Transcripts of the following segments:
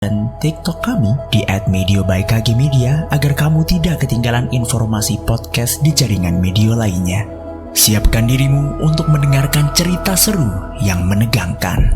dan TikTok kami di @medio by KG Media agar kamu tidak ketinggalan informasi podcast di jaringan media lainnya. Siapkan dirimu untuk mendengarkan cerita seru yang menegangkan.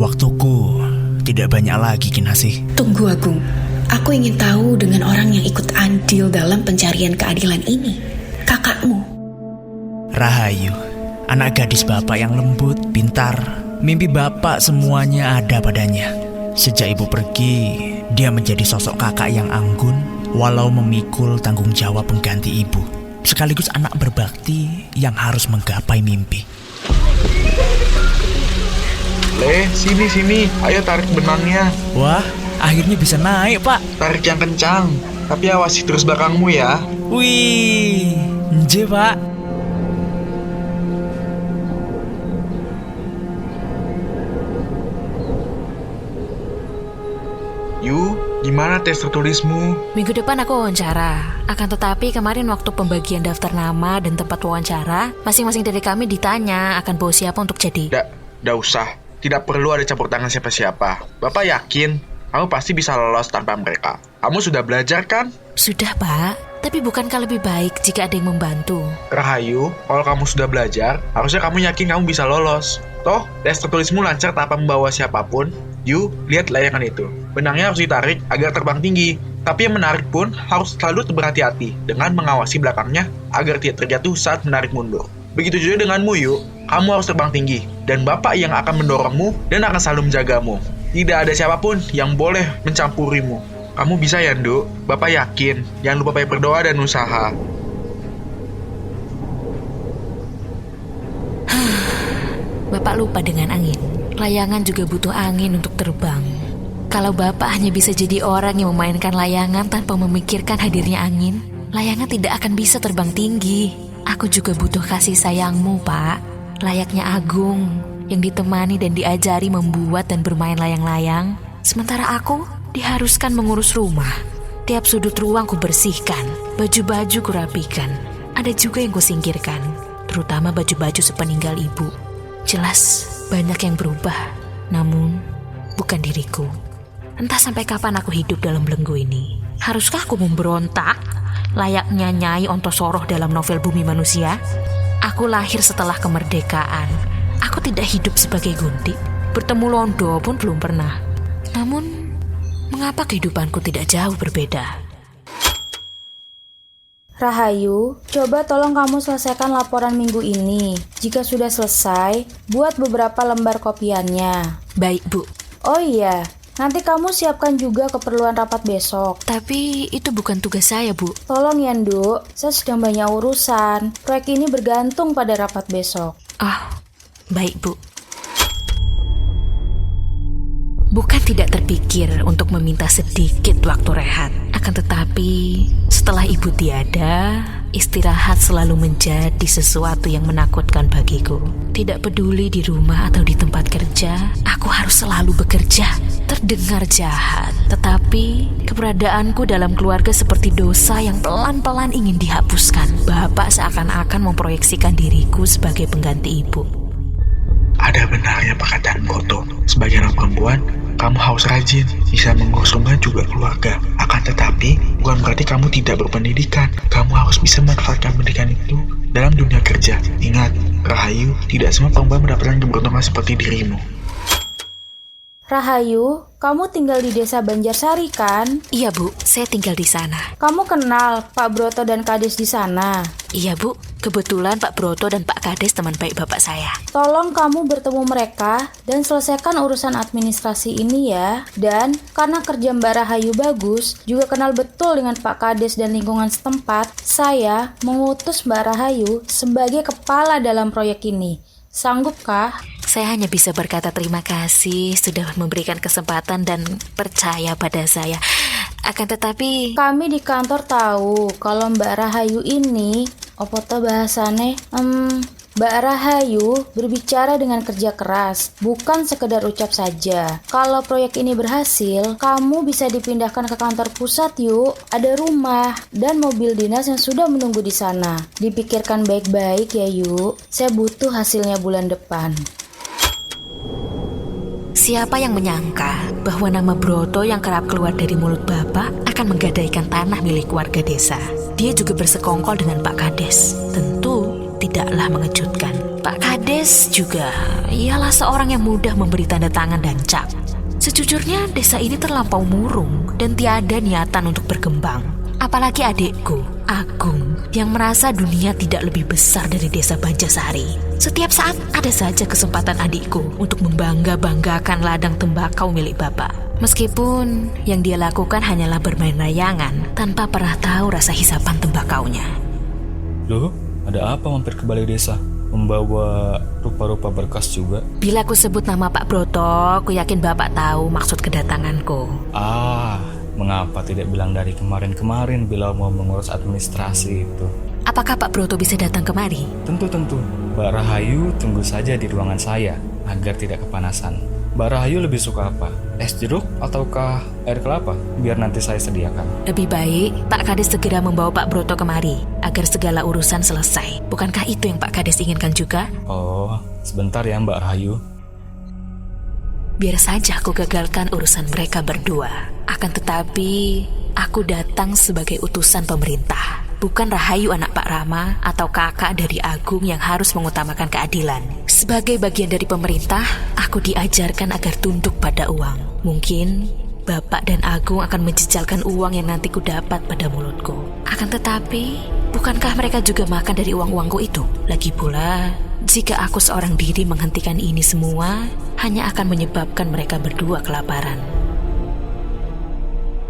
Waktuku tidak banyak lagi, Kinasih. Tunggu, Agung. Aku ingin tahu dengan orang yang ikut andil dalam pencarian keadilan ini. Kakakmu. Rahayu, anak gadis bapak yang lembut, pintar. Mimpi bapak semuanya ada padanya. Sejak ibu pergi, dia menjadi sosok kakak yang anggun, walau memikul tanggung jawab pengganti ibu. Sekaligus anak berbakti yang harus menggapai mimpi. Sini. Ayo tarik benangnya. Wah, akhirnya bisa naik, Pak. Tarik yang kencang, tapi awasi terus belakangmu ya. Wih, nje, Pak. Gimana tes tertulismu? Minggu depan aku wawancara. Akan tetapi kemarin waktu pembagian daftar nama dan tempat wawancara, masing-masing dari kami ditanya akan bawa siapa untuk jadi. Nggak usah. Tidak perlu ada campur tangan siapa-siapa. Bapak yakin kamu pasti bisa lolos tanpa mereka. Kamu sudah belajar kan? Sudah, Pak. Tapi bukankah lebih baik jika ada yang membantu? Rahayu, kalau kamu sudah belajar, harusnya kamu yakin kamu bisa lolos. Toh, tes tertulismu lancar tanpa membawa siapapun. Lihat layangan itu. Benangnya harus ditarik agar terbang tinggi. Tapi yang menarik pun harus selalu berhati-hati dengan mengawasi belakangnya agar tidak terjatuh saat menarik mundur. Begitu juga denganmu, Kamu harus terbang tinggi. Dan Bapak yang akan mendorongmu dan akan selalu menjagamu. Tidak ada siapapun yang boleh mencampurimu. Kamu bisa ya, Nduk? Bapak yakin. Jangan lupa banyak berdoa dan usaha. Bapak lupa dengan angin. Layangan juga butuh angin untuk terbang. Kalau Bapak hanya bisa jadi orang yang memainkan layangan tanpa memikirkan hadirnya angin, layangan tidak akan bisa terbang tinggi. Aku juga butuh kasih sayangmu, Pak. Layaknya Agung, yang ditemani dan diajari membuat dan bermain layang-layang. Sementara aku diharuskan mengurus rumah. Tiap sudut ruang ku bersihkan, baju-baju ku rapikan. Ada juga yang ku singkirkan, terutama baju-baju sepeninggal ibu. Jelas banyak yang berubah, namun bukan diriku. Entah sampai kapan aku hidup dalam belenggu ini. Haruskah aku memberontak layaknya Nyai Ontosoroh dalam novel Bumi Manusia? Aku lahir setelah kemerdekaan. Aku tidak hidup sebagai gundik. Bertemu Londo pun belum pernah. Namun, mengapa kehidupanku tidak jauh berbeda? Rahayu, coba tolong kamu selesaikan laporan minggu ini. Jika sudah selesai, buat beberapa lembar kopiannya. Baik, Bu. Oh iya, nanti kamu siapkan juga keperluan rapat besok. Tapi itu bukan tugas saya, Bu. Tolong ya, Nduk. Saya sedang banyak urusan. Proyek ini bergantung pada rapat besok. Baik, Bu. Bukan tidak terpikir untuk meminta sedikit waktu rehat. Akan tetapi, setelah ibu tiada, istirahat selalu menjadi sesuatu yang menakutkan bagiku. Tidak peduli di rumah atau di tempat kerja, aku harus selalu bekerja. Terdengar jahat, tetapi keberadaanku dalam keluarga seperti dosa yang pelan-pelan ingin dihapuskan. Bapak seakan-akan memproyeksikan diriku sebagai pengganti ibu. Ada benarnya perkataan Broto. Sebagai anak perempuan, kamu harus rajin, bisa mengurus rumah juga keluarga. Akan tetapi, bukan berarti kamu tidak berpendidikan. Kamu harus bisa memanfaatkan pendidikan itu dalam dunia kerja. Ingat, Rahayu, tidak semua perempuan mendapatkan keberuntungan seperti dirimu. Rahayu, kamu tinggal di desa Banjarsari kan? Iya, Bu, saya tinggal di sana. Kamu kenal Pak Broto dan Kades di sana? Iya, Bu, kebetulan Pak Broto dan Pak Kades teman baik bapak saya. Tolong kamu bertemu mereka dan selesaikan urusan administrasi ini ya. Dan karena kerja Mbak Rahayu bagus, juga kenal betul dengan Pak Kades dan lingkungan setempat, saya mengutus Mbak Rahayu sebagai kepala dalam proyek ini. Sanggupkah? Saya hanya bisa berkata terima kasih sudah memberikan kesempatan dan percaya pada saya. Akan tetapi, kami di kantor tahu kalau Mbak Rahayu ini, apa tuh bahasane, Mbak Rahayu berbicara dengan kerja keras, bukan sekedar ucap saja. Kalau proyek ini berhasil, kamu bisa dipindahkan ke kantor pusat yuk. Ada rumah dan mobil dinas yang sudah menunggu di sana. Dipikirkan baik-baik ya yuk. Saya butuh hasilnya bulan depan. Siapa yang menyangka bahwa nama Broto yang kerap keluar dari mulut Bapak akan menggadaikan tanah milik warga desa. Dia juga bersekongkol dengan Pak Kades. Tentu tidaklah mengejutkan. Pak Kades juga ialah seorang yang mudah memberi tanda tangan dan cap. Sejujurnya desa ini terlampau murung dan tiada niatan untuk berkembang. Apalagi adikku, Agung, yang merasa dunia tidak lebih besar dari desa Banjasari. Setiap saat ada saja kesempatan adikku untuk membangga-banggakan ladang tembakau milik Bapak. Meskipun yang dia lakukan hanyalah bermain layangan tanpa pernah tahu rasa hisapan tembakaunya. Loh, ada apa mampir ke balai desa? Membawa rupa-rupa berkas juga? Bila aku sebut nama Pak Broto, aku yakin Bapak tahu maksud kedatanganku. Mengapa tidak bilang dari kemarin-kemarin bila mau mengurus administrasi itu? Apakah Pak Broto bisa datang kemari? Tentu. Mbak Rahayu tunggu saja di ruangan saya agar tidak kepanasan. Mbak Rahayu lebih suka apa? Es jeruk ataukah air kelapa? Biar nanti saya sediakan. Lebih baik Pak Kades segera membawa Pak Broto kemari agar segala urusan selesai. Bukankah itu yang Pak Kades inginkan juga? Oh, sebentar ya Mbak Rahayu. Biar saja aku gagalkan urusan mereka berdua. Akan tetapi, aku datang sebagai utusan pemerintah. Bukan Rahayu anak Pak Rama atau kakak dari Agung yang harus mengutamakan keadilan. Sebagai bagian dari pemerintah, aku diajarkan agar tunduk pada uang. Mungkin Bapak dan Agung akan menjejalkan uang yang nanti ku dapat pada mulutku. Akan tetapi, bukankah mereka juga makan dari uang-uangku itu? Lagi pula, jika aku seorang diri menghentikan ini semua, hanya akan menyebabkan mereka berdua kelaparan.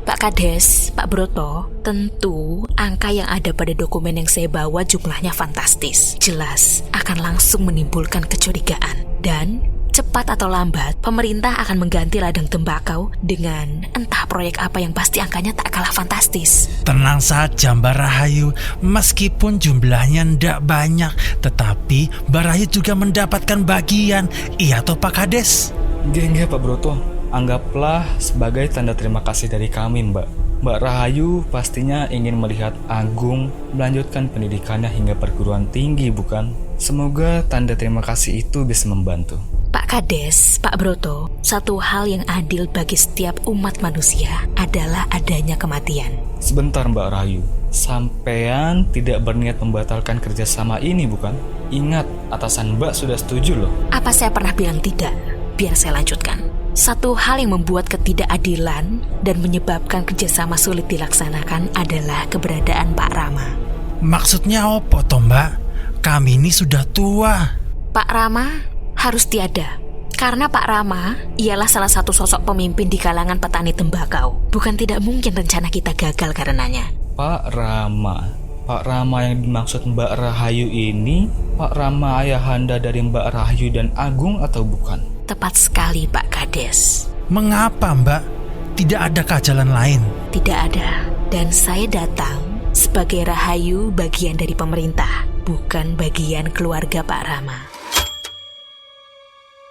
Pak Kades, Pak Broto, tentu angka yang ada pada dokumen yang saya bawa jumlahnya fantastis. Jelas akan langsung menimbulkan kecurigaan. Dan cepat atau lambat, pemerintah akan mengganti ladang tembakau dengan entah proyek apa yang pasti angkanya tak kalah fantastis. Tenang saja Mbak Rahayu, meskipun jumlahnya ndak banyak, tetapi Mbak Rahayu juga mendapatkan bagian. Iya toh Pak Kades? Enggak Pak Broto. Anggaplah sebagai tanda terima kasih dari kami, Mbak. Mbak Rahayu pastinya ingin melihat Agung melanjutkan pendidikannya hingga perguruan tinggi, bukan? Semoga tanda terima kasih itu bisa membantu. Pak Kades, Pak Broto, satu hal yang adil bagi setiap umat manusia adalah adanya kematian. Sebentar Mbak Rahayu, sampean tidak berniat membatalkan kerjasama ini, bukan? Ingat, atasan Mbak sudah setuju loh. Apa saya pernah bilang tidak? Biar saya lanjutkan. Satu hal yang membuat ketidakadilan dan menyebabkan kerjasama sulit dilaksanakan adalah keberadaan Pak Rama. Maksudnya apa toh Mbak? Kami ini sudah tua. Pak Rama harus tiada. Karena Pak Rama ialah salah satu sosok pemimpin di kalangan petani tembakau. Bukan tidak mungkin rencana kita gagal karenanya. Pak Rama yang dimaksud Mbak Rahayu ini Pak Rama ayahanda dari Mbak Rahayu dan Agung atau bukan? Tepat sekali Pak Kades. Mengapa Mbak? Tidak adakah jalan lain? Tidak ada. Dan saya datang sebagai Rahayu bagian dari pemerintah, bukan bagian keluarga Pak Rama.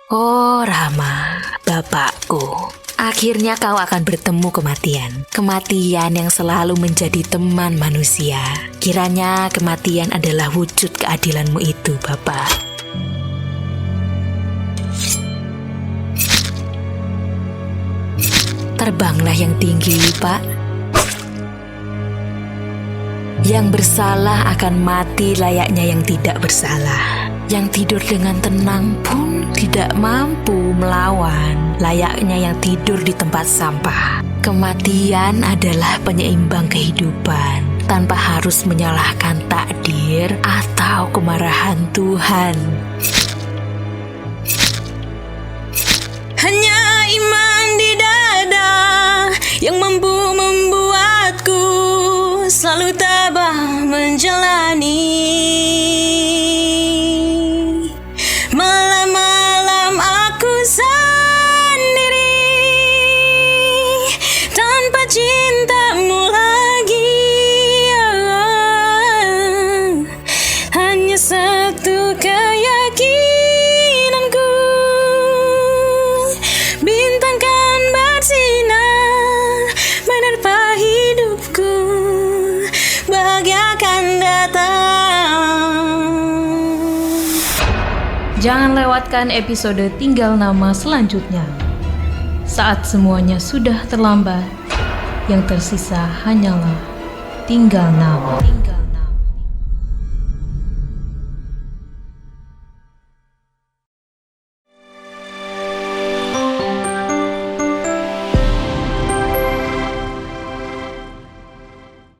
Oh Rama, bapakku. Akhirnya kau akan bertemu kematian. Kematian yang selalu menjadi teman manusia. Kiranya kematian adalah wujud keadilanmu itu, Bapak. Terbanglah yang tinggi, Pak. Yang bersalah akan mati layaknya yang tidak bersalah. Yang tidur dengan tenang pun tidak mampu melawan layaknya yang tidur di tempat sampah. Kematian adalah penyeimbang kehidupan tanpa harus menyalahkan takdir atau kemarahan Tuhan. Hanya iman di dada yang mampu membuatku selalu tabah menjalani. Malam-malam aku sendiri tanpa cintamu lagi. Hanya satu kali Jangan lewatkan episode Tinggal Nama selanjutnya. Saat semuanya sudah terlambat, yang tersisa hanyalah tinggal nama.